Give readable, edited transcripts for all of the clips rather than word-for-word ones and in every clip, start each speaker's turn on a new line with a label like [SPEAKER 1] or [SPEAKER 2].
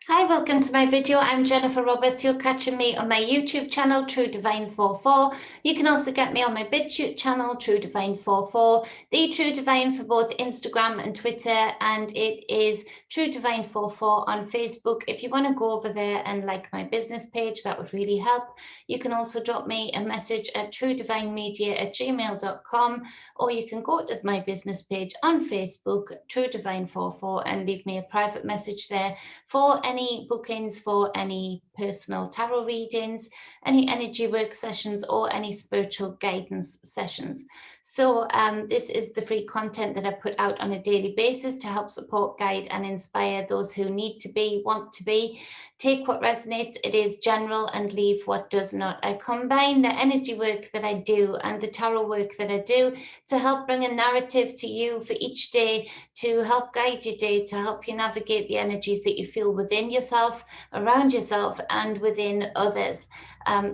[SPEAKER 1] Hi, welcome to my video. I'm Jennifer Roberts. You're catching me on my YouTube channel, True Divine 44. You can also get me on my Bitchute channel, True Divine 44, the True Divine for both Instagram and Twitter, and it is True Divine 44 on Facebook. If you want to go over there and like my business page, that would really help. You can also drop me a message at truedivinemedia@gmail.com, or you can go to my business page on Facebook, True Divine 44, and leave me a private message there for any bookings, for any personal tarot readings, any energy work sessions, or any spiritual guidance sessions. So this is the free content that I put out on a daily basis to help support, guide, and inspire those who need to be, want to be. Take what resonates, it is general, and leave what does not. I combine the energy work that I do and the tarot work that I do to help bring a narrative to you for each day, to help guide your day, to help you navigate the energies that you feel within yourself, around yourself, and within others,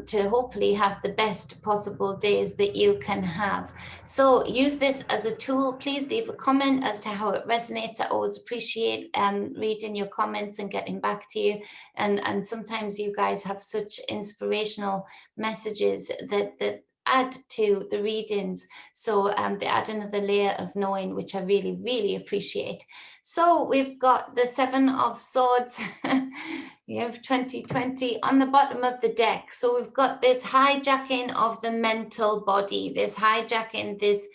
[SPEAKER 1] to hopefully have the best possible days that you can have. So use this as a tool. Please leave a comment as to how it resonates. I always appreciate reading your comments and getting back to you. And sometimes you guys have such inspirational messages that add to the readings. So they add another layer of knowing, which I really, really appreciate. So we've got the Seven of Swords. You have 2020 on the bottom of the deck. So we've got this hijacking of the mental body, this hijacking, this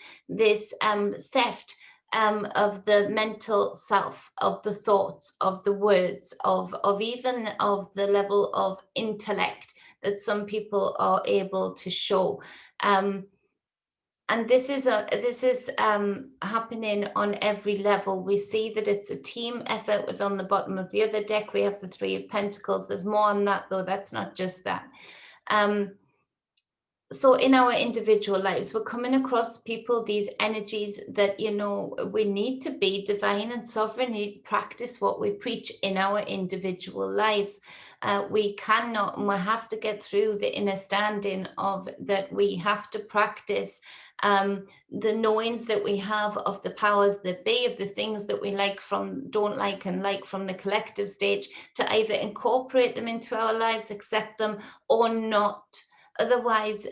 [SPEAKER 1] theft of the mental self, of the thoughts, of the words, of even of the level of intellect that some people are able to show. And this is happening on every level. We see that it's a team effort. With on the bottom of the other deck, we have the Three of Pentacles. There's more on that, though. That's not just that. So in our individual lives, we're coming across people, these energies that, you know, we need to be divine and sovereign, we practice what we preach in our individual lives. We cannot, and we have to get through the inner standing of that. We have to practice the knowings that we have of the powers that be, of the things that we like from, don't like, and like from the collective stage, to either incorporate them into our lives, accept them, or not. Otherwise,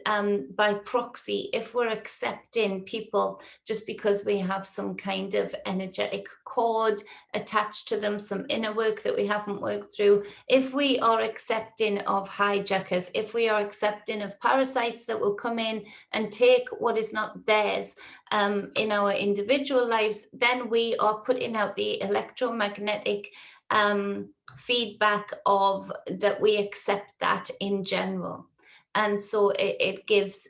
[SPEAKER 1] by proxy, if we're accepting people just because we have some kind of energetic cord attached to them, some inner work that we haven't worked through, if we are accepting of hijackers, if we are accepting of parasites that will come in and take what is not theirs in our individual lives, then we are putting out the electromagnetic feedback of that we accept that in general. And so it gives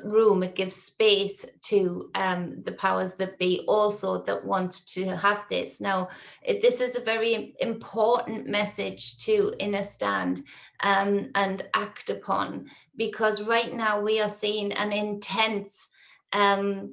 [SPEAKER 1] room, it gives space to the powers that be also that want to have this. Now, this is a very important message to understand and act upon, because right now we are seeing an intense hijacking,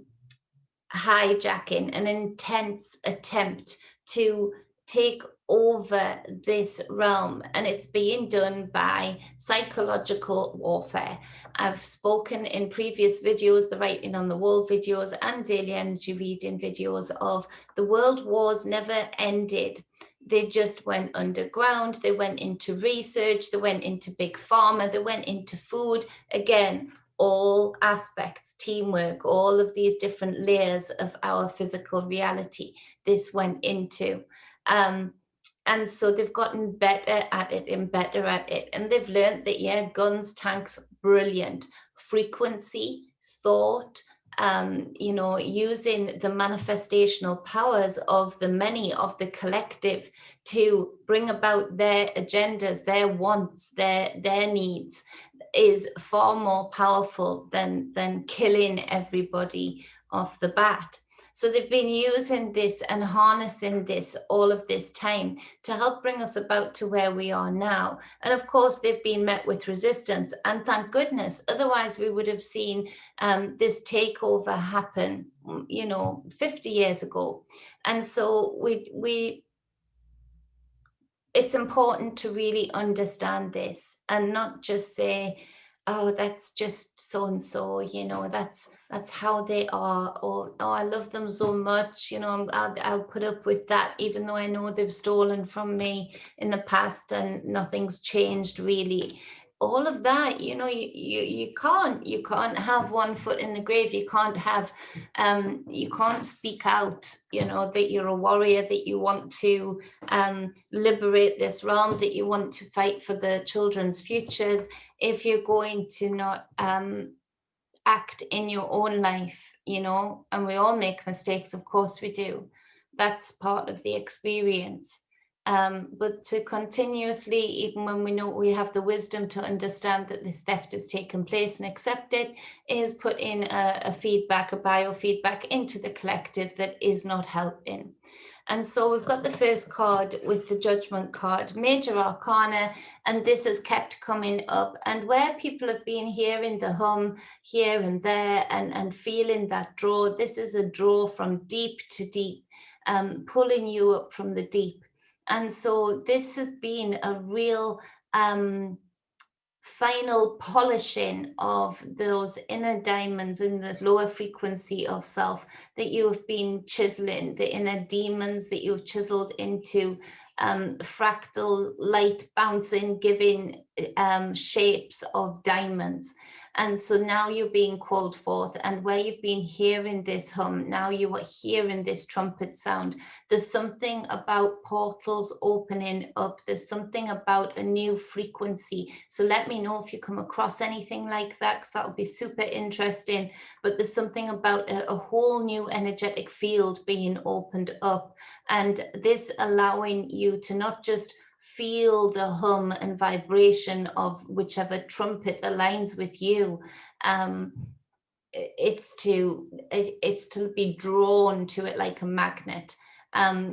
[SPEAKER 1] an intense attempt to take over this realm, and it's being done by psychological warfare. I've spoken in previous videos, the writing on the wall videos and daily energy reading videos, of the world wars never ended. They just went underground, they went into research, they went into big pharma, they went into food. Again, all aspects, teamwork, all of these different layers of our physical reality, this went into. And so they've gotten better at it and better at it. And they've learned that, yeah, guns, tanks, brilliant. Frequency, thought, you know, using the manifestational powers of the many, of the collective, to bring about their agendas, their wants, their needs, is far more powerful than killing everybody off the bat. So they've been using this and harnessing this all of this time to help bring us about to where we are now. And of course, they've been met with resistance, and thank goodness. Otherwise, we would have seen this takeover happen, you know, 50 years ago. And so it's important to really understand this and not just say, oh, that's just so and so, that's how they are, or oh, I love them so much, I'll put up with that, even though I know they've stolen from me in the past and nothing's changed really. All of that, you can't have one foot in the grave. You can't speak out, that you're a warrior, that you want to liberate this realm, that you want to fight for the children's futures, if you're going to not act in your own life, and we all make mistakes, of course we do. That's part of the experience. But to continuously, even when we know we have the wisdom to understand that this theft has taken place and accept it, is put in a feedback, a biofeedback into the collective that is not helping. And so we've got the first card with the Judgment card, Major Arcana, and this has kept coming up. And where people have been hearing the hum here and there and feeling that draw, this is a draw from deep to deep, pulling you up from the deep. And so this has been a real final polishing of those inner diamonds in the lower frequency of self that you have been chiseling, the inner demons that you've chiseled into fractal light bouncing, giving shapes of diamonds. And so now you're being called forth, and where you've been hearing this hum, now you are hearing this trumpet sound. There's something about portals opening up. There's something about a new frequency. So let me know if you come across anything like that, because that would be super interesting. But there's something about a whole new energetic field being opened up, and this allowing you to not just feel the hum and vibration of whichever trumpet aligns with you. It's to be drawn to it like a magnet.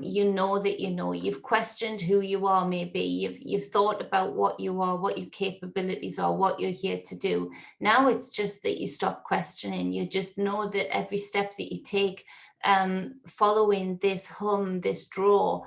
[SPEAKER 1] You know that you've questioned who you are. Maybe you've thought about what you are, what your capabilities are, what you're here to do. Now it's just that you stop questioning. You just know that every step that you take, following this hum, this draw,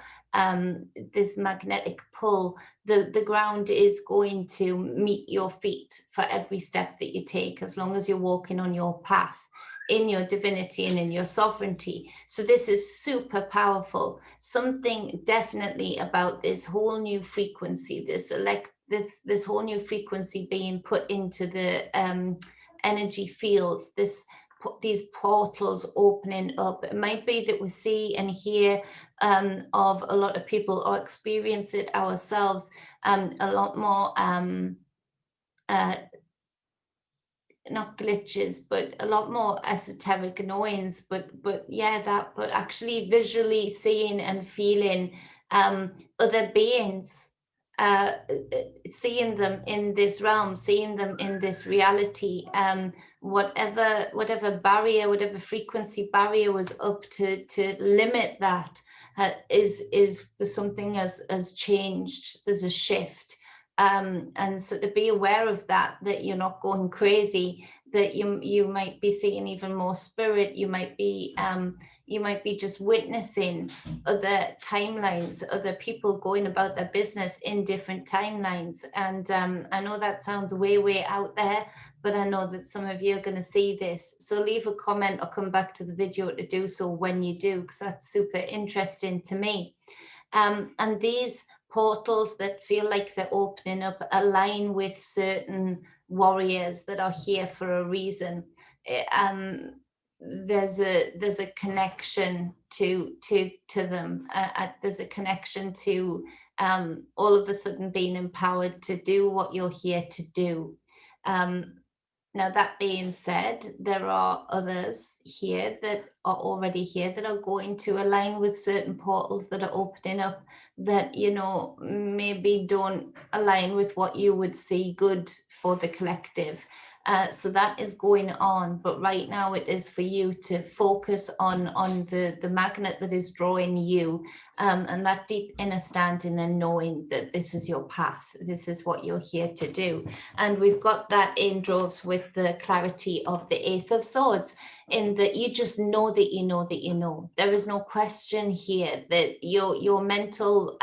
[SPEAKER 1] this magnetic pull, the ground is going to meet your feet for every step that you take, as long as you're walking on your path in your divinity and in your sovereignty. So this is super powerful. Something definitely about this whole new frequency, this whole new frequency being put into the energy fields, these portals opening up. It might be that we see and hear of a lot of people, or experience it ourselves, a lot more uh, not glitches, but a lot more esoteric annoyance, but actually visually seeing and feeling other beings, seeing them in this realm, seeing them in this reality. Whatever barrier, whatever frequency barrier was up to limit that, is something has changed. There's a shift. And so to be aware of that you're not going crazy, that you might be seeing even more spirit. You might be just witnessing other timelines, other people going about their business in different timelines. And I know that sounds way out there, but I know that some of you are going to see this. So leave a comment or come back to the video to do so when you do, because that's super interesting to me. And these portals that feel like they're opening up align with certain warriors that are here for a reason. There's a connection to them. There's a connection to all of a sudden being empowered to do what you're here to do. Now, that being said, there are others here that are already here that are going to align with certain portals that are opening up that, maybe don't align with what you would see good for the collective. So that is going on. But right now it is for you to focus on the magnet that is drawing you, and that deep inner standing and knowing that this is your path. This is what you're here to do. And we've got that in droves with the clarity of the Ace of Swords, in that you just know that you know that you know. There is no question here that your mental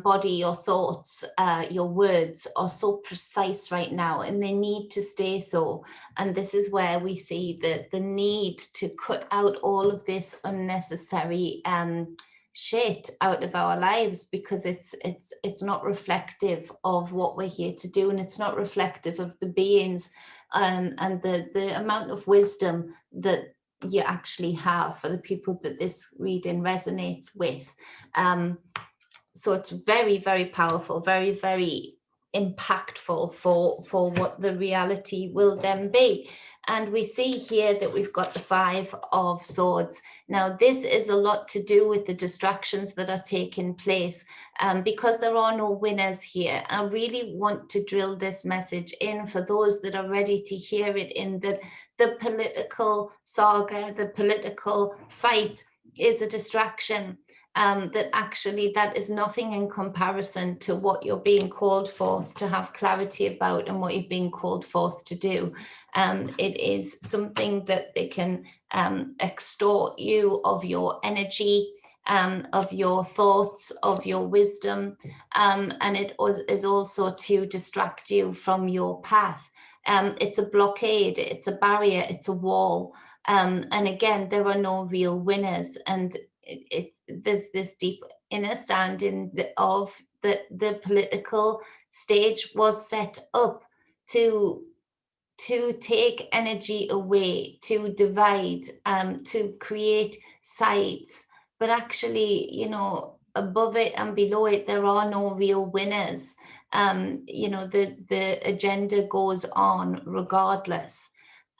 [SPEAKER 1] body, your thoughts, your words are so precise right now, and they need to stay so. And this is where we see the need to cut out all of this unnecessary shit out of our lives, because it's not reflective of what we're here to do, and it's not reflective of the beings and the amount of wisdom that you actually have for the people that this reading resonates with. So it's very, very powerful, very, very impactful for what the reality will then be. And we see here that we've got the 5 of Swords. Now, this is a lot to do with the distractions that are taking place, because there are no winners here. I really want to drill this message in for those that are ready to hear it, in that the political saga, the political fight is a distraction. That actually that is nothing in comparison to what you're being called forth to have clarity about, and what you're being called forth to do. It is something that they can extort you of your energy, of your thoughts, of your wisdom, and it is also to distract you from your path. It's a blockade, it's a barrier, it's a wall. And again, there are no real winners, and there's this deep understanding of the political stage was set up to take energy away, to divide, to create sides. But actually, you know, above it and below it, there are no real winners. You know, the agenda goes on regardless.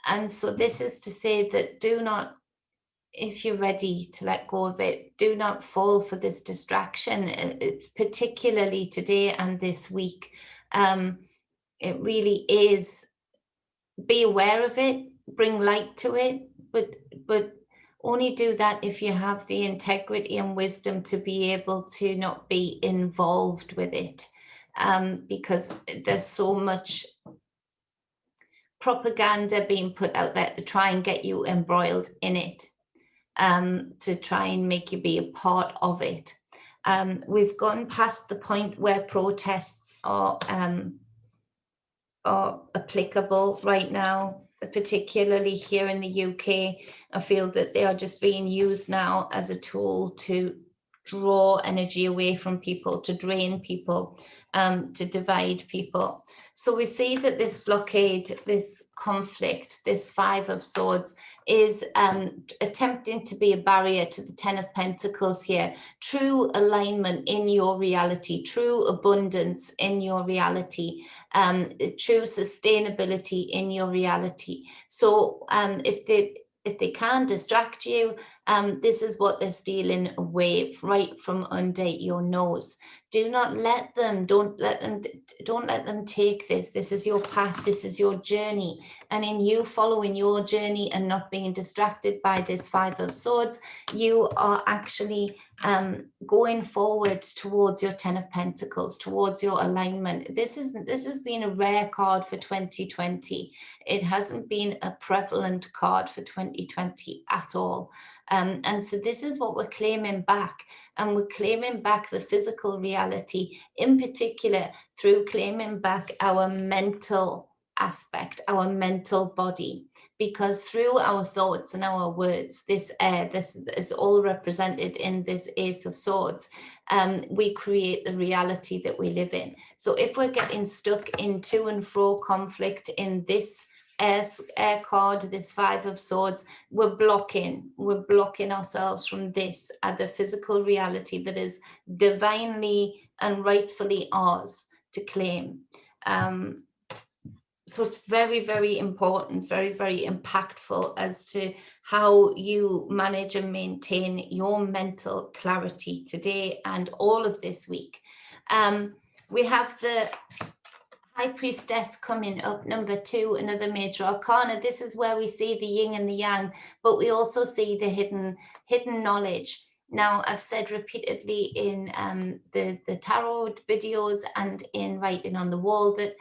[SPEAKER 1] And so this is to say that do not, if you're ready to let go of it, do not fall for this distraction. It's particularly today and this week. It really is. Be aware of it, bring light to it, but only do that if you have the integrity and wisdom to be able to not be involved with it, because there's so much propaganda being put out there to try and get you embroiled in it, to try and make you be a part of it. We've gone past the point where protests are applicable right now, particularly here in the UK. I feel that they are just being used now as a tool to draw energy away from people, to drain people, to divide people. So we see that this blockade, this conflict, this 5 of Swords is attempting to be a barrier to the 10 of Pentacles here. True alignment in your reality, true abundance in your reality, true sustainability in your reality. So if they can distract you, this is what they're stealing away right from under your nose. Do not let them, don't let them take this. This is your path, this is your journey. And in you following your journey and not being distracted by this 5 of Swords, you are actually going forward towards your 10 of Pentacles, towards your alignment. This has been a rare card for 2020. It hasn't been a prevalent card for 2020 at all. And so this is what we're claiming back. And we're claiming back the physical reality, in particular through claiming back our mental aspect, our mental body, because through our thoughts and our words, this is all represented in this Ace of Swords. We create the reality that we live in. So if we're getting stuck in to and fro conflict in this air card, this 5 of Swords, we're blocking ourselves from this other physical reality that is divinely and rightfully ours to claim. So it's very, very important, very, very impactful as to how you manage and maintain your mental clarity today and all of this week. We have the High Priestess coming up, number 2, another major arcana. This is where we see the yin and the yang, but we also see the hidden knowledge. Now, I've said repeatedly in the tarot videos and in writing on the wall that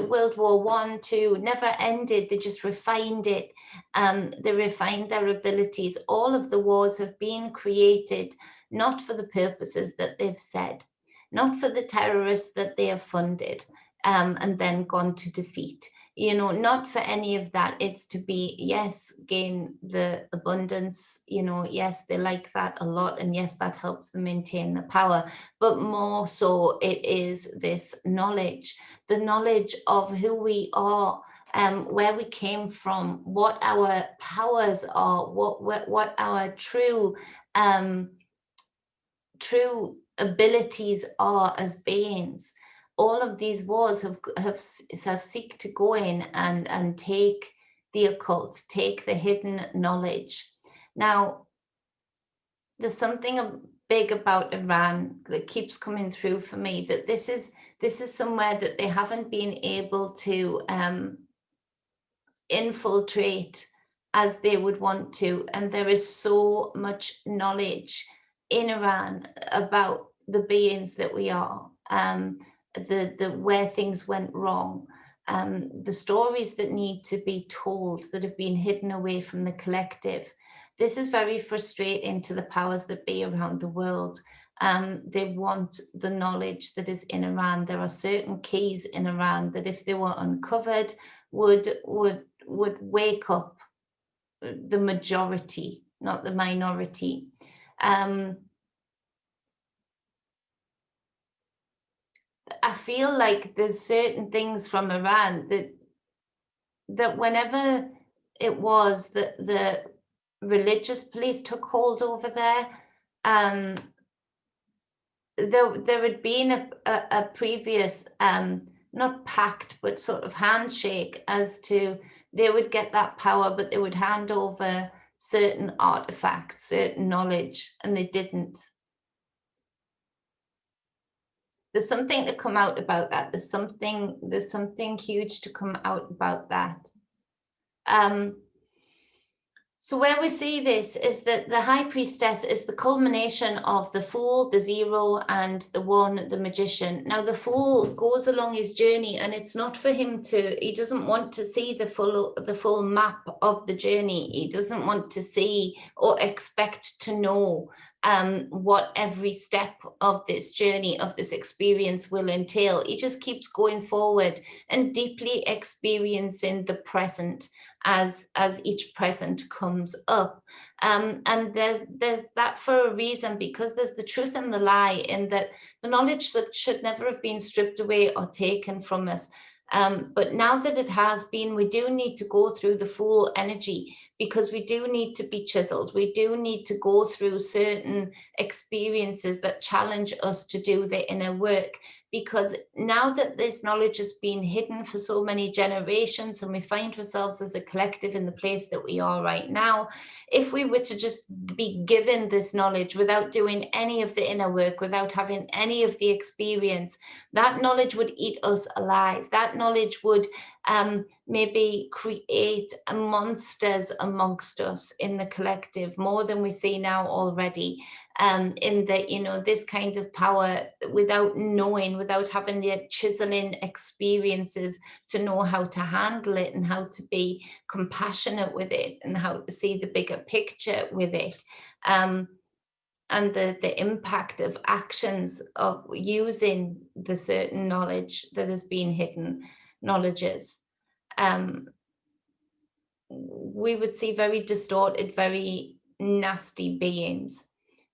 [SPEAKER 1] World War I, II never ended. They just refined it. They refined their abilities. All of the wars have been created not for the purposes that they've said. not for the terrorists that they have funded and then gone to defeat. Not for any of that. It's to be, yes, gain the abundance, yes, they like that a lot. And yes, that helps them maintain the power. But more so, it is this knowledge, the knowledge of who we are, where we came from, what our powers are, what our true abilities are as beings. All of these wars have seek to go in and take the occult, take the hidden knowledge. Now, there's something big about Iran that keeps coming through for me, that this is somewhere that they haven't been able to infiltrate as they would want to. And there is so much knowledge in Iran about the beings that we are, the where things went wrong, the stories that need to be told that have been hidden away from the collective. This is very frustrating to the powers that be around the world. They want the knowledge that is in Iran. There are certain keys in Iran that, if they were uncovered, would wake up the majority, not the minority. I feel like there's certain things from Iran that whenever it was that the religious police took hold over there, there had been a previous not pact, but sort of handshake, as to they would get that power, but they would hand over certain artifacts, certain knowledge, and they didn't. There's something to come out about that. There's something huge to come out about that. So where we see this is that the high priestess is the culmination of the fool, the zero, and the one, the magician. Now the fool goes along his journey, and it's not for him he doesn't want to see the full map of the journey. He doesn't want to see or expect to know what every step of this journey, of this experience, will entail. He just keeps going forward and deeply experiencing the present as each present comes up. And there's that for a reason, because there's the truth and the lie, in that the knowledge that should never have been stripped away or taken from us. But now that it has been, we do need to go through the full energy, because we do need to be chiseled. We do need to go through certain experiences that challenge us to do the inner work, because now that this knowledge has been hidden for so many generations, and we find ourselves as a collective in the place that we are right now, if we were to just be given this knowledge without doing any of the inner work, without having any of the experience, that knowledge would eat us alive. That knowledge would maybe create monsters amongst us in the collective, more than we see now already. In that, this kind of power, without knowing, without having the chiseling experiences to know how to handle it, and how to be compassionate with it, and how to see the bigger picture with it. And the impact of actions of using the certain knowledge that has been hidden, knowledges, we would see very distorted, very nasty beings.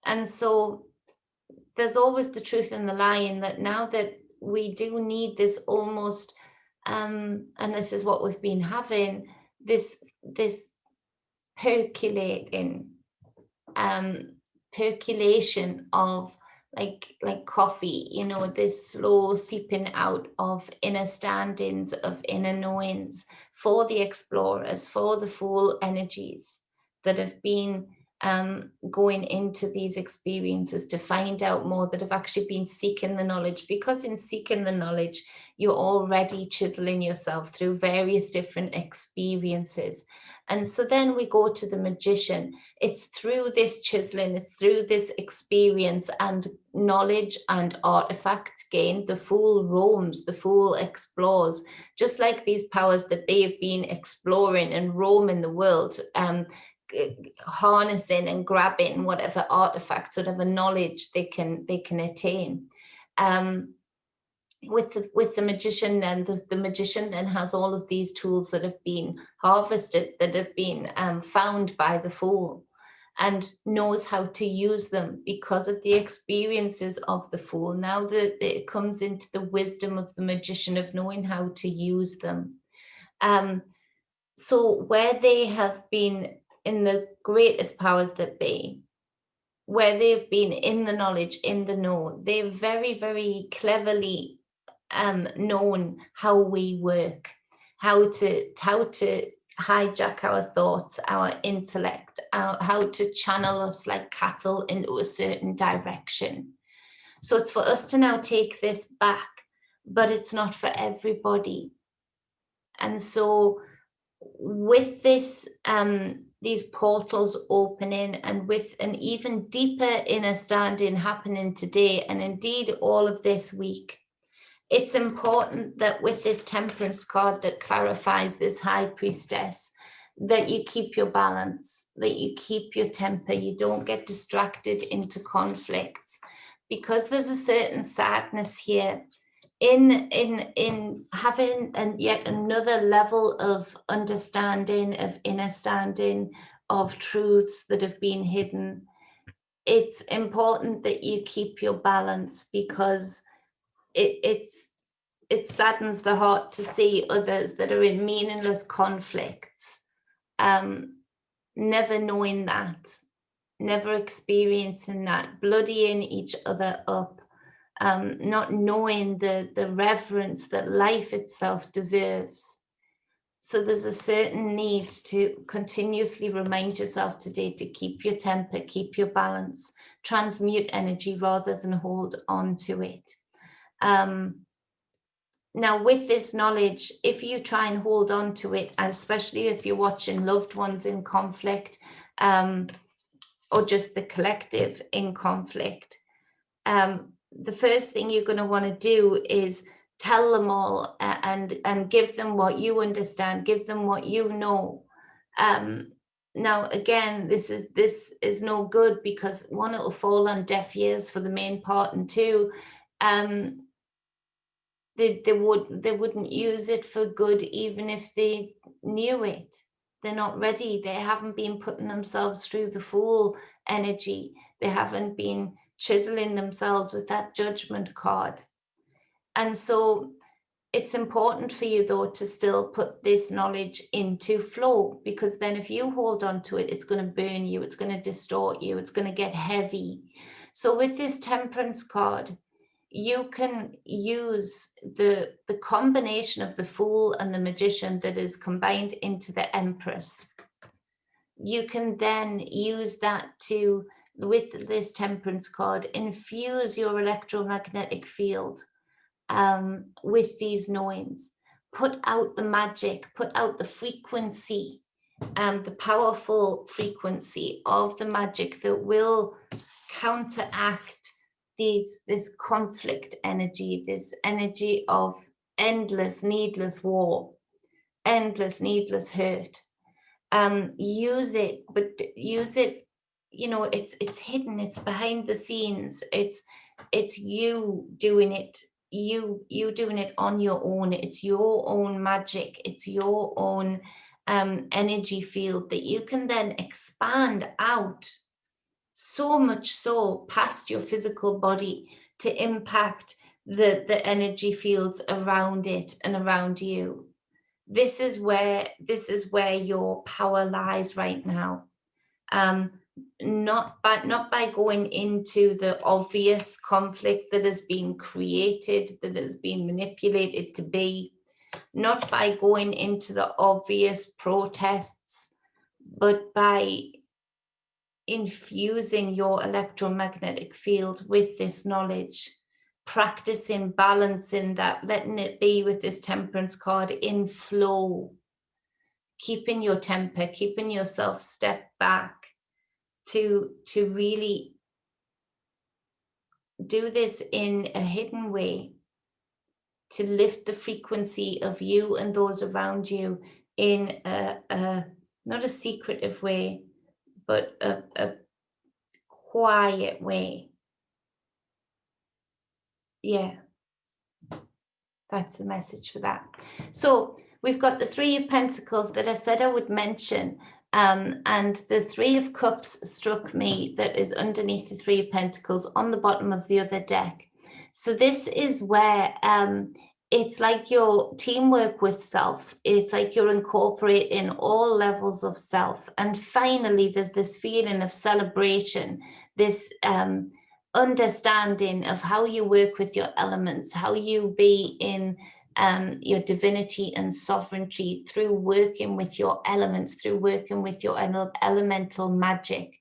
[SPEAKER 1] And so there's always the truth and the lie, in that now that we do need this almost, and this is what we've been having, this percolating, percolation of like coffee, this slow seeping out of inner standings, of inner knowings, for the explorers, for the full energies that have been going into these experiences to find out more, that have actually been seeking the knowledge. Because in seeking the knowledge, you're already chiseling yourself through various different experiences. And so then we go to the magician. It's through this chiseling, it's through this experience and knowledge and artifacts gained, the fool roams, the fool explores, just like these powers that they have been exploring and roaming the world, harnessing and grabbing whatever artifacts, whatever knowledge they can attain. Um, with the magician, then the magician then has all of these tools that have been harvested, that have been found by the fool, and knows how to use them because of the experiences of the fool. Now that it comes into the wisdom of the magician of knowing how to use them. Um, so where they have been in the greatest powers that be, where they've been in the knowledge, in the know, they've very, very cleverly known how we work, how to hijack our thoughts, our intellect, how to channel us like cattle into a certain direction. So it's for us to now take this back, but it's not for everybody. And so with this, these portals opening, and with an even deeper inner standing happening today, and indeed all of this week, it's important that with this temperance card that clarifies this high priestess, that you keep your balance, that you keep your temper, you don't get distracted into conflicts, because there's a certain sadness here in having yet another level of understanding, of inner standing, of truths that have been hidden. It's important that you keep your balance, because it saddens the heart to see others that are in meaningless conflicts, never knowing that, never experiencing that, bloodying each other up, not knowing the reverence that life itself deserves. So there's a certain need to continuously remind yourself today to keep your temper, keep your balance, transmute energy rather than hold on to it. Now, with this knowledge, if you try and hold on to it, especially if you're watching loved ones in conflict, or just the collective in conflict, the first thing you're going to want to do is tell them all, and give them what you understand, give them what you know. Now, again, this is no good, because one, it'll fall on deaf ears for the main part, and two, they wouldn't use it for good even if they knew it. They're not ready. They haven't been putting themselves through the fool energy. They haven't been chiseling themselves with that judgment card. And so it's important for you, though, to still put this knowledge into flow, because then if you hold on to it, it's going to burn you, it's going to distort you, it's going to get heavy. So with this temperance card, you can use the combination of the fool and the magician that is combined into the empress. You can then use that to, with this temperance card, infuse your electromagnetic field with these knowings. Put out the magic, put out the frequency, the powerful frequency of the magic that will counteract this conflict energy, this energy of endless, needless war, endless, needless hurt. Use it, but use it, it's hidden, it's behind the scenes, it's you doing it, you doing it on your own. It's your own magic, it's your own energy field that you can then expand out, so much so past your physical body, to impact the energy fields around it and around you. This is where your power lies right now. Not by going into the obvious conflict that has been created, that has been manipulated to be, not by going into the obvious protests, but by infusing your electromagnetic field with this knowledge, practicing balancing that, letting it be with this temperance card in flow, keeping your temper, keeping yourself step back, to really do this in a hidden way, to lift the frequency of you and those around you in a not a secretive way, but a quiet way. Yeah, that's the message for that. So we've got the Three of Pentacles that I said I would mention. And the Three of Cups struck me that is underneath the Three of Pentacles on the bottom of the other deck. So this is where it's like your teamwork with self. It's like you're incorporating all levels of self. And finally, there's this feeling of celebration, this understanding of how you work with your elements, how you be in your divinity and sovereignty through working with your elements, through working with your elemental magic.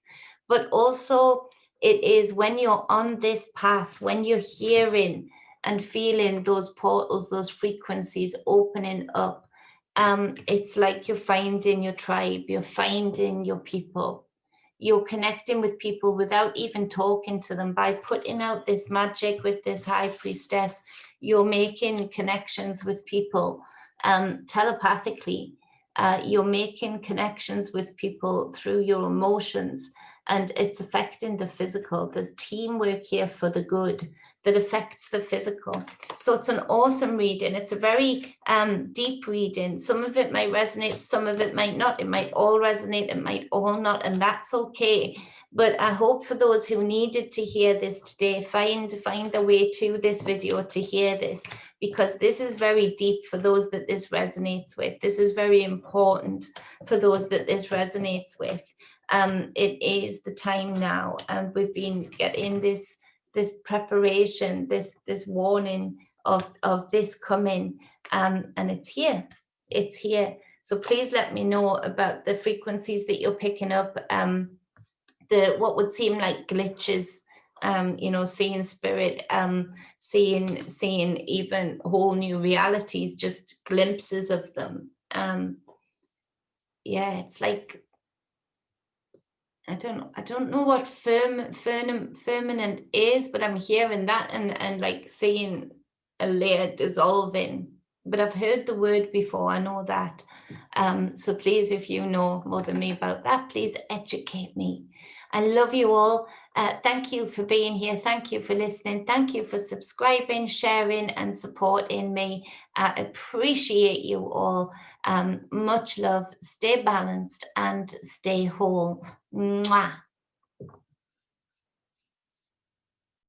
[SPEAKER 1] But also, it is when you're on this path, when you're hearing and feeling those portals, those frequencies opening up, it's like you're finding your tribe, you're finding your people. You're connecting with people without even talking to them. By putting out this magic with this high priestess, you're making connections with people telepathically. You're making connections with people through your emotions, and it's affecting the physical. There's teamwork here for the good that affects the physical. So it's an awesome reading. It's a very deep reading. Some of it might resonate, some of it might not. It might all resonate, it might all not, and that's okay. But I hope for those who needed to hear this today, find a way to this video to hear this, because this is very deep for those that this resonates with. This is very important for those that this resonates with. It is the time now, and we've been getting this preparation, this warning of this coming, and it's here. It's here. So please let me know about the frequencies that you're picking up, the what would seem like glitches, seeing spirit, seeing even whole new realities, just glimpses of them. Yeah, it's like, I don't know what firmament is, but I'm hearing that and like seeing a layer dissolving. But I've heard the word before, I know that. So please, if you know more than me about that, please educate me. I love you all. Thank you for being here. Thank you for listening. Thank you for subscribing, sharing, and supporting me. I appreciate you all. Much love. Stay balanced and stay whole. Mwah.